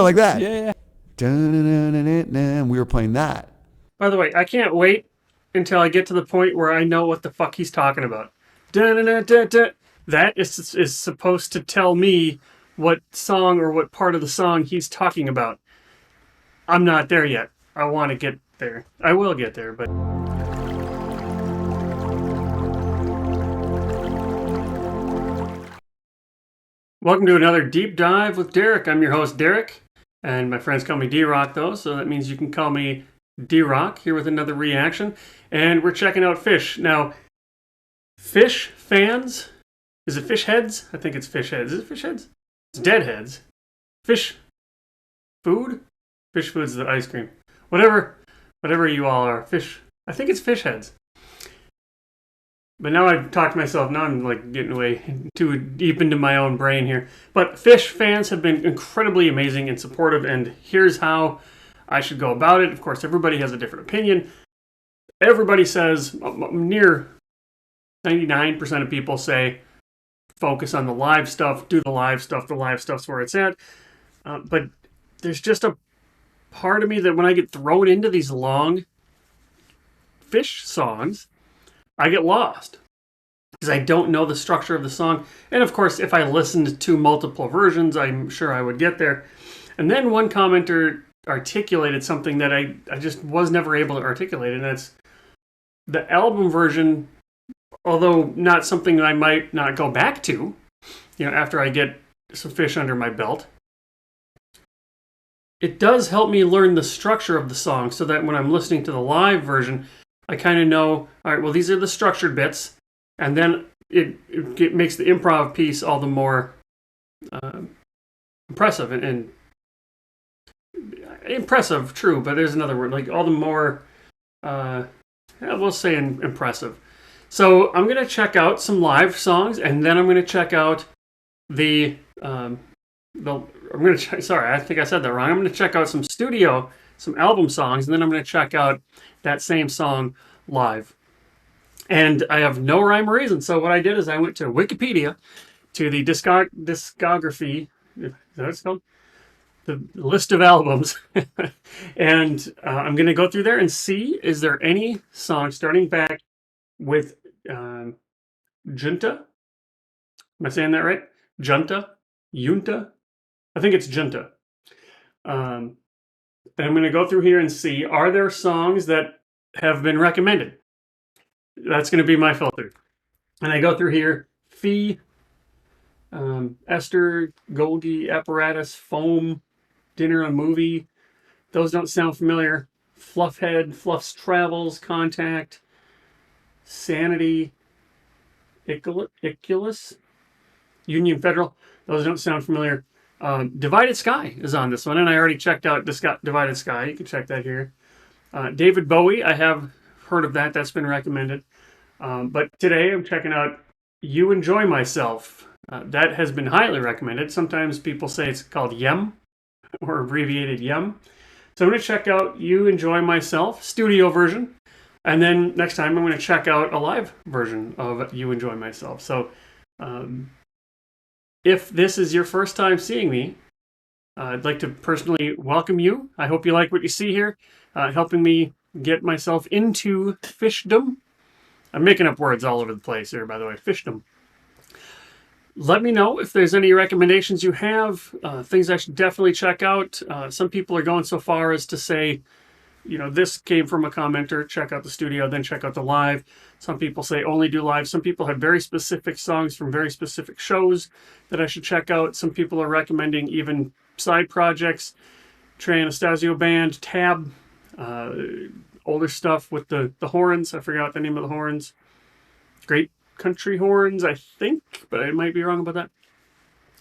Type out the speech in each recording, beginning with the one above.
Like that. Yeah. We were playing that. By the way, I can't wait until I get to the point where I know what the fuck he's talking about. That is supposed to tell me what song or what part of the song he's talking about. I'm not there yet. I want to get there. I will get there, but... Welcome to another Deep Dive with Derek. I'm your host, Derek, and my friends call me D-Rock, though, so that means you can call me D-Rock, here with another reaction, and we're checking out Phish. Now, Phish fans, is it Phish heads? I think it's Phish heads. Is it Phish heads? It's Deadheads. Phish food? Phish food's the ice cream. Whatever you all are. Phish, I think it's Phish heads. But now I've talked to myself. Now I'm like getting way too deep into my own brain here. But Phish fans have been incredibly amazing and supportive, and here's how I should go about it. Of course, everybody has a different opinion. Everybody says, near 99% of people say, focus on the live stuff, do the live stuff. The live stuff's where it's at. But there's just a part of me that when I get thrown into these long Phish songs, I get lost because I don't know the structure of the song. And of course, if I listened to multiple versions, I'm sure I would get there. And then one commenter articulated something that I just was never able to articulate, and that's the album version, although not something that I might not go back to, after I get some Phish under my belt. It does help me learn the structure of the song so that when I'm listening to the live version, I kind of know, all right, well, these are the structured bits, and then it makes the improv piece all the more impressive and impressive, true, but there's another word, like all the more, we'll say impressive. So I'm going to check out some live songs, and then I'm going to check out I think I said that wrong. I'm going to check out some album songs, and then I'm going to check out that same song live. And I have no rhyme or reason. So what I did is I went to Wikipedia, to the discography, is that what it's called? The list of albums. And I'm going to go through there and see, is there any song starting back with Junta? Am I saying that right? Junta? I think it's Junta. And I'm going to go through here and see, are there songs that have been recommended? That's going to be my filter. And I go through here, Fee, Esther, Golgi, Apparatus, Foam, Dinner, a Movie. Those don't sound familiar. Fluffhead, Fluff's Travels, Contact, Sanity, Iculus, Union Federal. Those don't sound familiar. Divided Sky is on this one, and I already checked out Divided Sky. You can check that here. David Bowie, I have heard of that. That's been recommended. But today I'm checking out You Enjoy Myself. That has been highly recommended. Sometimes people say it's called YEM, or abbreviated YEM. So I'm going to check out You Enjoy Myself, studio version. And then next time I'm going to check out a live version of You Enjoy Myself. So if this is your first time seeing me, I'd like to personally welcome you. I hope you like what you see here, helping me get myself into Phishdom. I'm making up words all over the place here, by the way. Phishdom. Let me know if there's any recommendations you have, things I should definitely check out. Some people are going so far as to say, this came from a commenter, check out the studio, then check out the live. Some people say only do live. Some people have very specific songs from very specific shows that I should check out. Some people are recommending even side projects, Trey Anastasio Band, Tab, older stuff with the horns. I forgot the name of the horns. Great Country Horns, I think, but I might be wrong about that.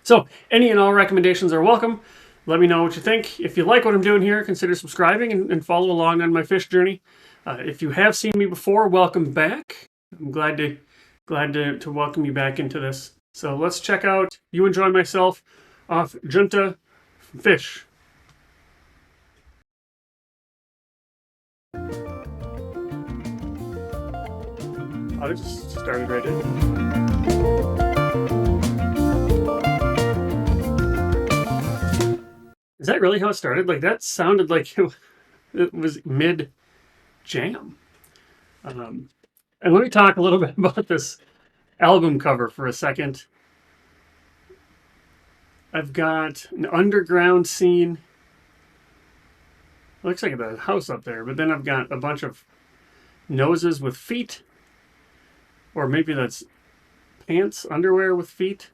So any and all recommendations are welcome. Let me know what you think. If you like what I'm doing here, consider subscribing and follow along on my Phish journey. If you have seen me before, welcome back. I'm glad to welcome you back into this. So let's check out You Enjoy Myself off Junta from Phish. Oh, it just started right in. Is that really how it started? Like, that sounded like it was mid jam. And let me talk a little bit about this album cover for a second. I've got an underground scene. Looks like the house up there, but then I've got a bunch of noses with feet, or maybe that's pants, underwear with feet,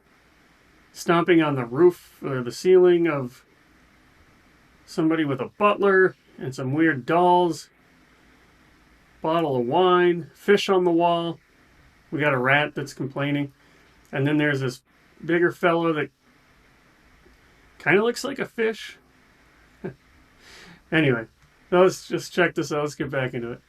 stomping on the roof or the ceiling of somebody with a butler and some weird dolls, bottle of wine, fish on the wall. We got a rat that's complaining, and then there's this bigger fellow that kind of looks like a fish. Anyway, let's just check this out. Let's get back into it.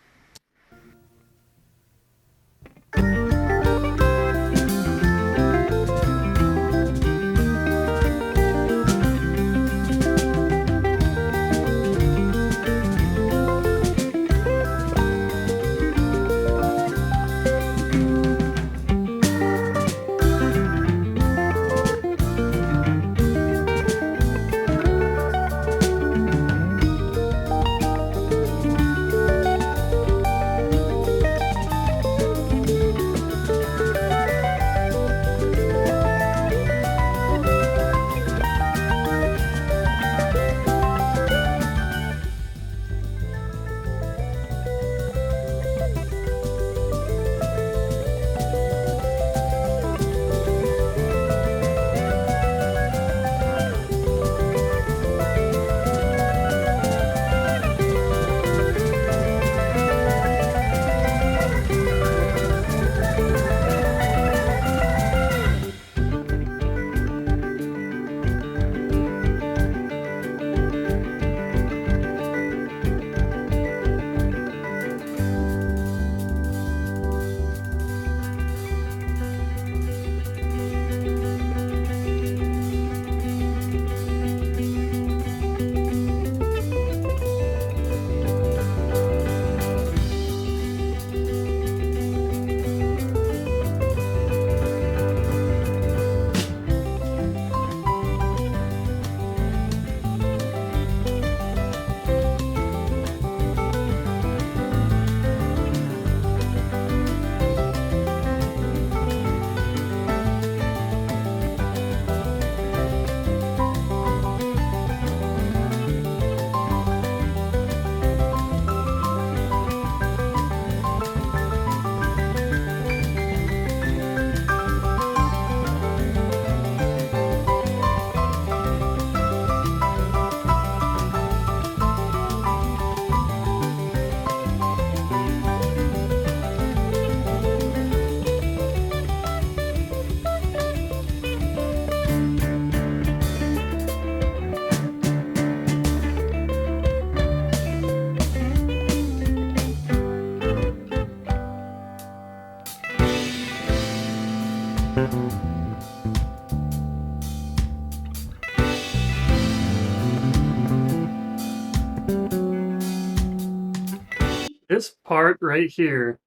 This part right here.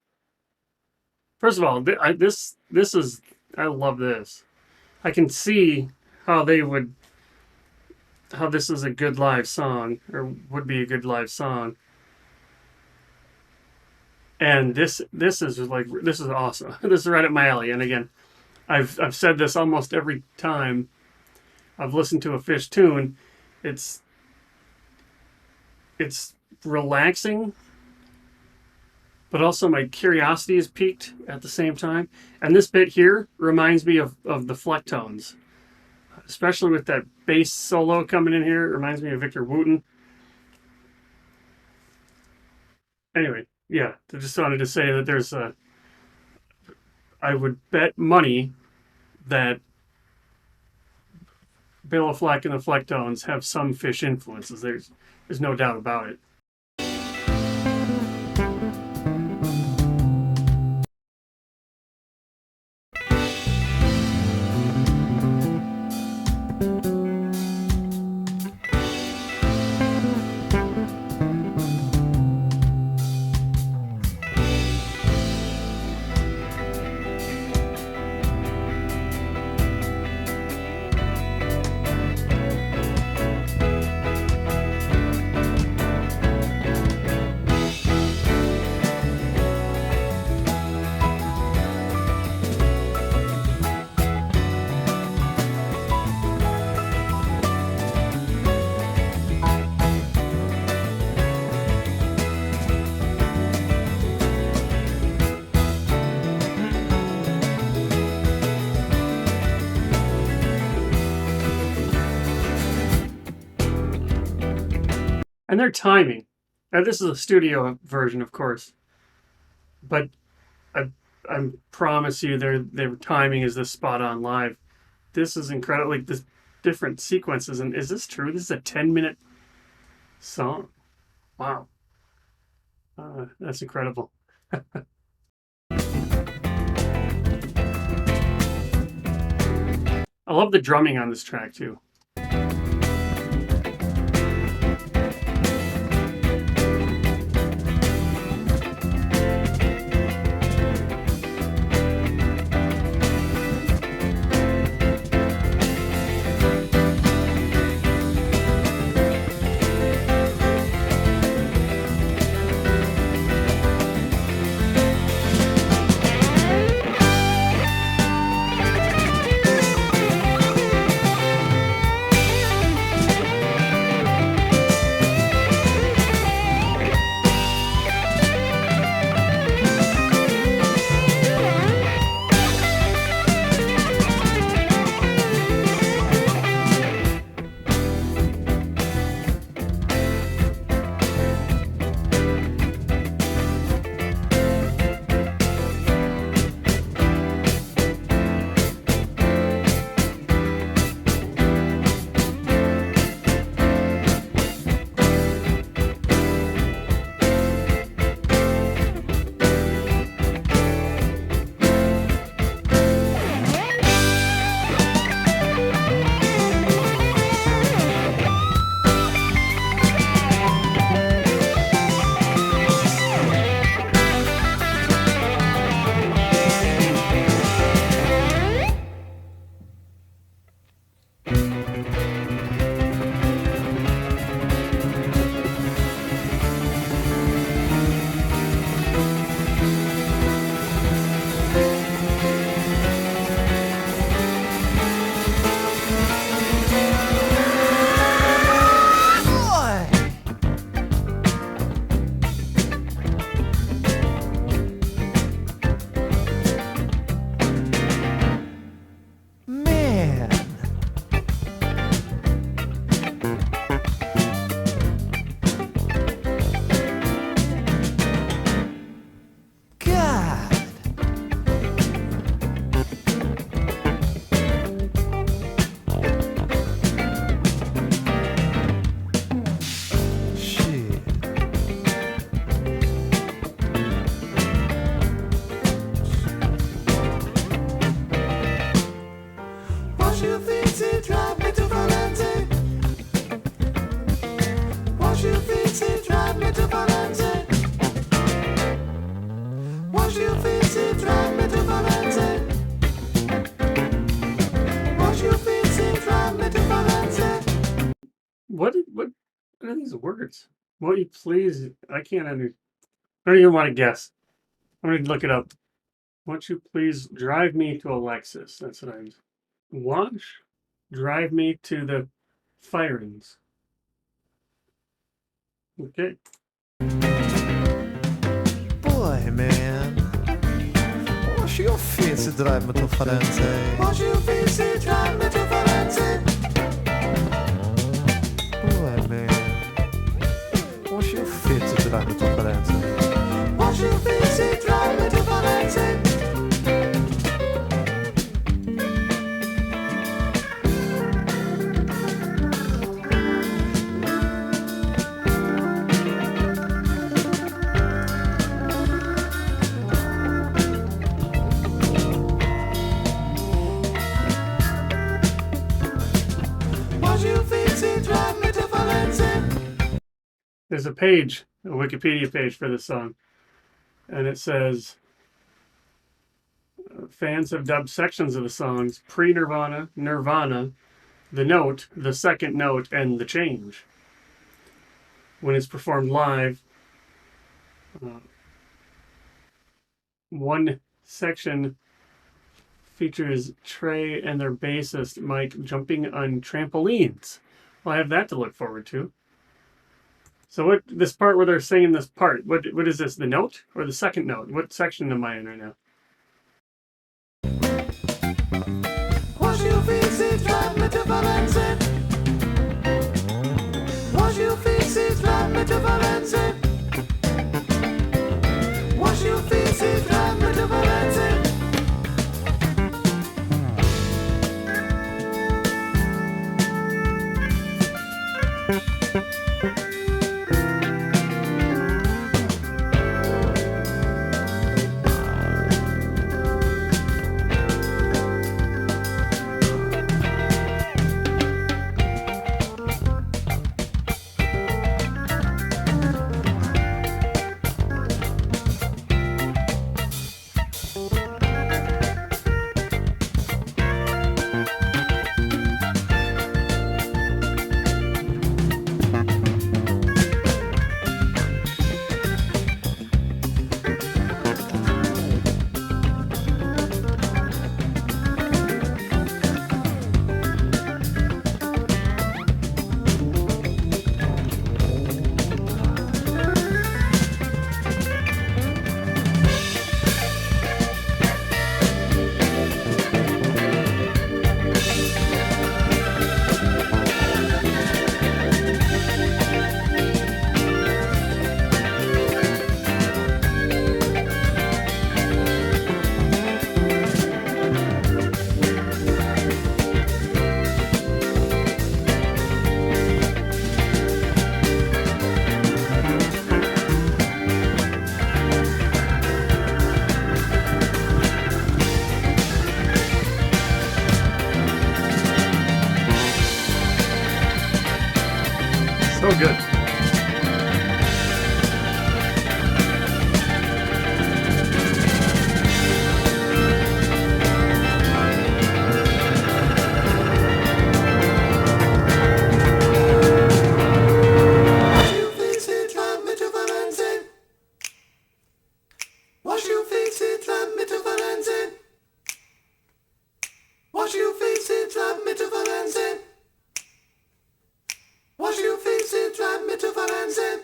First of all, this is, I love this. I can see how this is a good live song, or would be a good live song. And this is awesome. This is right up my alley. And again, I've said this almost every time I've listened to a Phish tune. It's relaxing, but also my curiosity is piqued at the same time. And this bit here reminds me of the Flecktones, especially with that bass solo coming in here. It reminds me of Victor Wooten. Anyway, yeah, I just wanted to say that I would bet money that Bela Fleck and the Flecktones have some Phish influences. There's no doubt about it. And their timing. Now, this is a studio version, of course, but I promise you their timing is this spot on live. This is incredible. Like this different sequences. And is this true? This is a 10-minute song. Wow. That's incredible. I love the drumming on this track too. What are these words? Will you please? I can't I don't even want to guess. I'm going to look it up. Won't you please drive me to Alexis? That's what I'm. Watch, drive me to the firings. Okay. Boy, man. What's your face to drive me to Firenze? What's your face to drive me to Firenze? Boy, man. What's your face to drive me to Firenze? What's your face to drive me to Firenze? There's a page, a Wikipedia page for this song, and it says fans have dubbed sections of the songs pre-Nirvana, Nirvana, the note, the second note, and the change. When it's performed live, one section features Trey and their bassist Mike jumping on trampolines. Well, I have that to look forward to. So what, this part where they're singing this part, what is this, the note or the second note? What section am I in right now? Wash your face, drive me to Firenze. Wash your face, drive tramite Firenze. Wash your face, tramite Firenze. So good. Wash your face, tramite Firenze. Wash your face, tramite Firenze. Wash your face, tramite Firenze.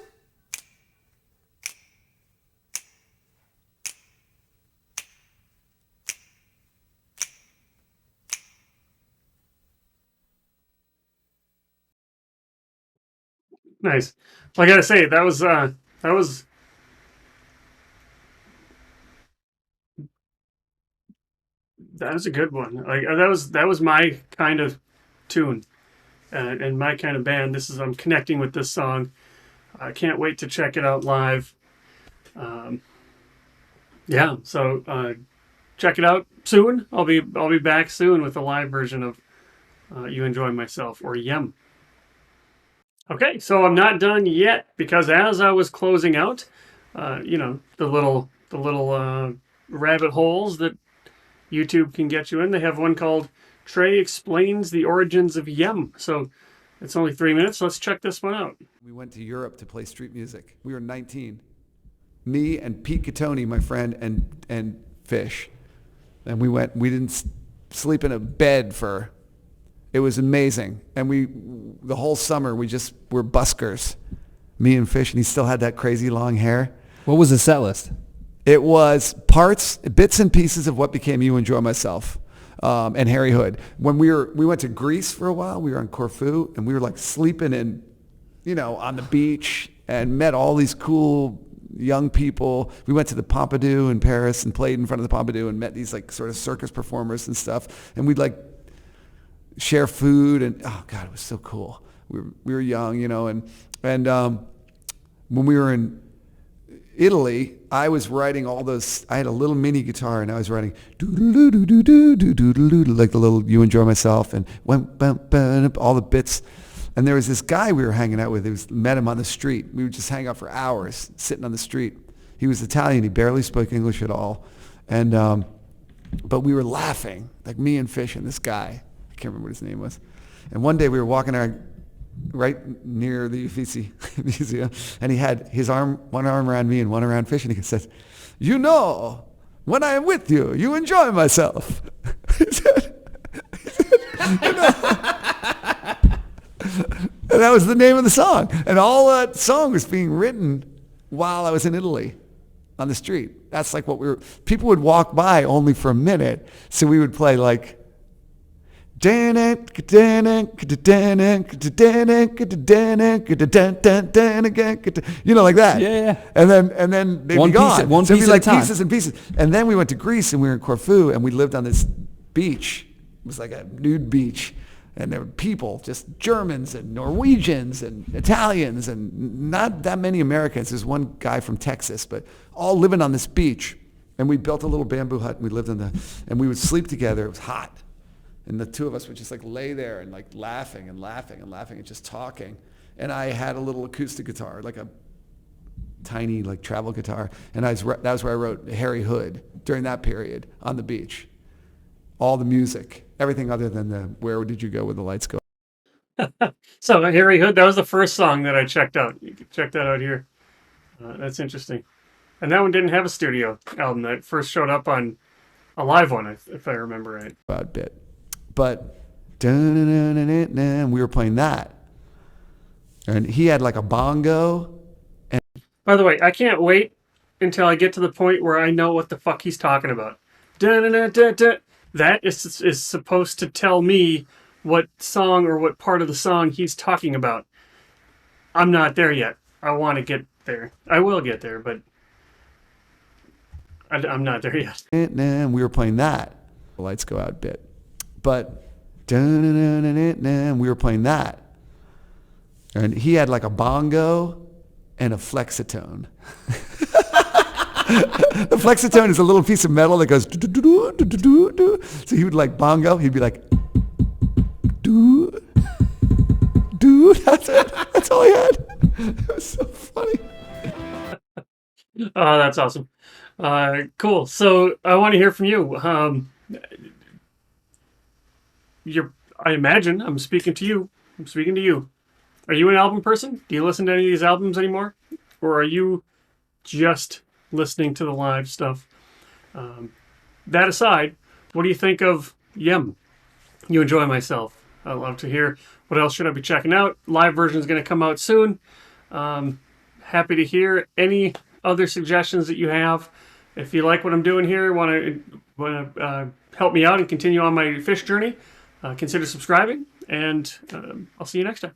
Nice. Well, I gotta say that was a good one. Like that was my kind of tune and my kind of band. I'm connecting with this song. I can't wait to check it out live. Yeah, so check it out soon. I'll be back soon with a live version of "You Enjoy Myself" or "Yem." Okay, so I'm not done yet because as I was closing out, the little rabbit holes that YouTube can get you in. They have one called Trey Explains the Origins of Yem. So it's only 3 minutes. Let's check this one out. We went to Europe to play street music. We were 19. Me and Pete Catoni, my friend, and Phish. And we didn't sleep in a bed it was amazing. And the whole summer, were buskers. Me and Phish, and he still had that crazy long hair. What was the set list? It was bits and pieces of what became You Enjoy Myself, and Harry Hood. When we went to Greece for a while, we were on Corfu, and we were like sleeping on the beach and met all these cool young people. We went to the Pompidou in Paris and played in front of the Pompidou and met these like sort of circus performers and stuff. And we'd like share food and, oh God, it was so cool. We were young, and when we were in Italy, I was writing all those. I had a little mini guitar, and I was writing like the little "You Enjoy Myself" and all the bits. And there was this guy we were hanging out with. Met him on the street. We would just hang out for hours, sitting on the street. He was Italian. He barely spoke English at all, and but we were laughing, like me and Phish and this guy. I can't remember what his name was. And one day we were walking right near the Uffizi Museum, and he had one arm around me and one around Phish, and he said, when I am with you, you enjoy myself. And that was the name of the song. And all that song was being written while I was in Italy on the street. That's like people would walk by only for a minute, so we would play like, You know, like that. Yeah. And then they'd One be gone. piece- one so it'd piece be at a like time. pieces and pieces. And then we went to Greece and we were in Corfu and we lived on this beach. It was like a nude beach. And there were people, just Germans and Norwegians and Italians and not that many Americans. There's one guy from Texas, but all living on this beach. And we built a little bamboo hut and we lived and we would sleep together. It was hot. And the two of us would just like lay there and like laughing and just talking. And I had a little acoustic guitar, like a tiny like travel guitar. And that was where I wrote Harry Hood during that period on the beach. All the music, everything other than the Where Did You Go When the Lights Go. So Harry Hood, that was the first song that I checked out. You can check that out here. That's interesting. And that one didn't have a studio album. That first showed up on a live one, if I remember right. Odd bit. But we were playing that. And he had like a bongo. By the way, I can't wait until I get to the point where I know what the fuck he's talking about. Da-da-da-da-da. That is supposed to tell me what song or what part of the song he's talking about. I'm not there yet. I want to get there. I will get there, but I'm not there yet. And we were playing that. The lights go out bit. But we were playing that. And he had like a bongo and a flexitone. The flexitone is a little piece of metal that goes do. So he would like bongo. He'd be like do. That's it. That's all he had. It was so funny. Oh, that's awesome. Cool. So I want to hear from you. I imagine I'm speaking to you. Are you an album person? Do you listen to any of these albums anymore? Or are you just listening to the live stuff? That aside, what do you think of Yem? You Enjoy Myself. I'd love to hear what else should I be checking out. Live version is going to come out soon. Happy to hear any other suggestions that you have. If you like what I'm doing here, want to help me out and continue on my Phish journey, consider subscribing, and I'll see you next time.